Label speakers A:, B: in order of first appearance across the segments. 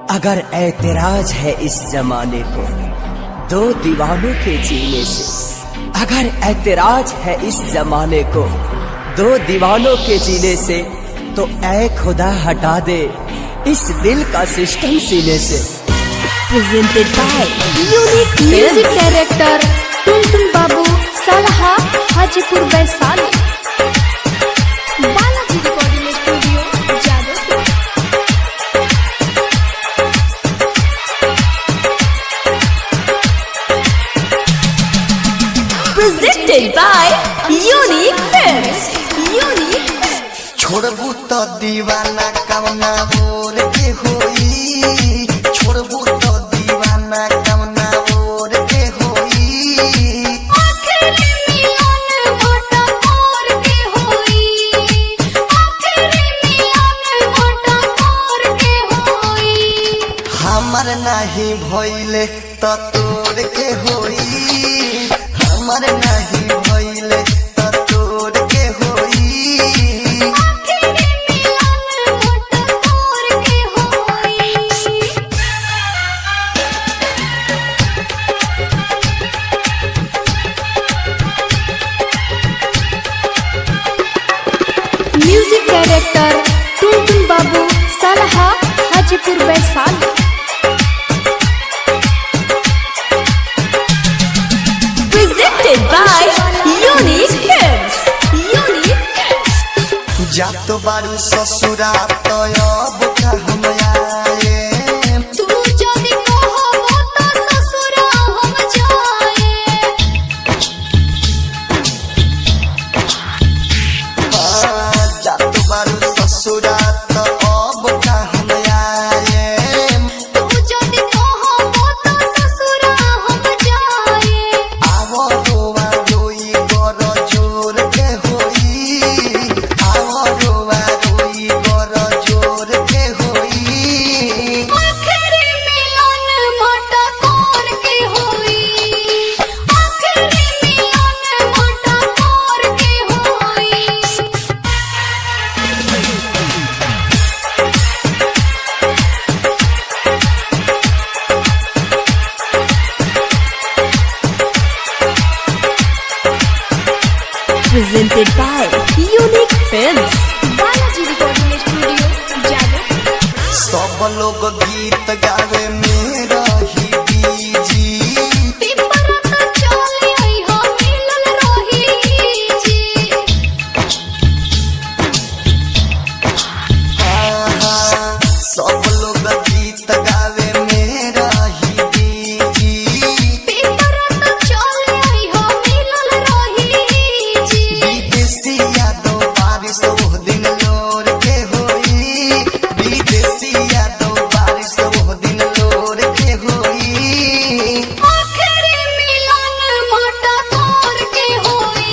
A: अगर ऐतराज है इस जमाने को दो दीवानों के जीने से, अगर ऐतराज है इस जमाने को दो दीवानों के जीने से, तो ऐ खुदा हटा दे इस दिल का सिस्टम सीने से।
B: Presented by Unique Music Director टुनटुन बाबू सलहा Hajipur Vaishali. Balaji recording studio Jadavpur. Presented by Unique Films। Unique Films।
C: छोड़बू तो दीवाना कवना बोल के होई, छोड़बू तो दीवाना कवना बोल के होई।
B: आखिरी मिलन मोटा मोर के होई, आखिरी मिलन मोटा मोर के होई।
C: हमर नहीं भइले तो तोर के होई, हमर नहीं भइले तो तोर के होई।
B: आखिरी मिलन मोटा मोर के होई। म्यूजिक डायरेक्टर टुनटुन बाबू सलहा Hajipur Vaishali. Presented by Unique Films। Unique Films।
C: जातो बारू ससुरा तो अब का हम आए।
B: तू जदि कहबो त ससुरा हम जाए।
C: जातो बारू ससुरा तो अब का हम आए।
B: तू जदि कहबो त ससुरा हम जाए।
C: आवो रोवा रोई गर जोर के होई, आवो रोवा रोई गर जोर के होई।
B: आखिरी मिलन मोटा मोर के होई, आखिरी मिलन मोटा मोर के होई। Presented by Unique Films। Balaji recording studio Jadavpur.
C: सब लोग गीत गावे मेरा ही बीजी।
B: पिपरा त चली आई हो मिलल रही जी।
C: सब लोग गीत गावे मेरा ही बीजी।
B: पिपरा त चली आई हो मिलल रही जी।
C: विदेशी यादों बारिश वो दिन लोर के होई, विदेशी यादों बारिश वो दिन लोर के होई।
B: आखिरी मिलन मोटा मोर के होई,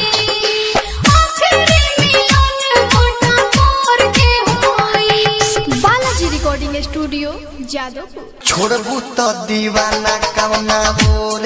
B: आखिरी मिलन मोटा मोर के होई। Balaji recording studio Jadavpur.
C: छोड़बू तो दीवाना कवना बोल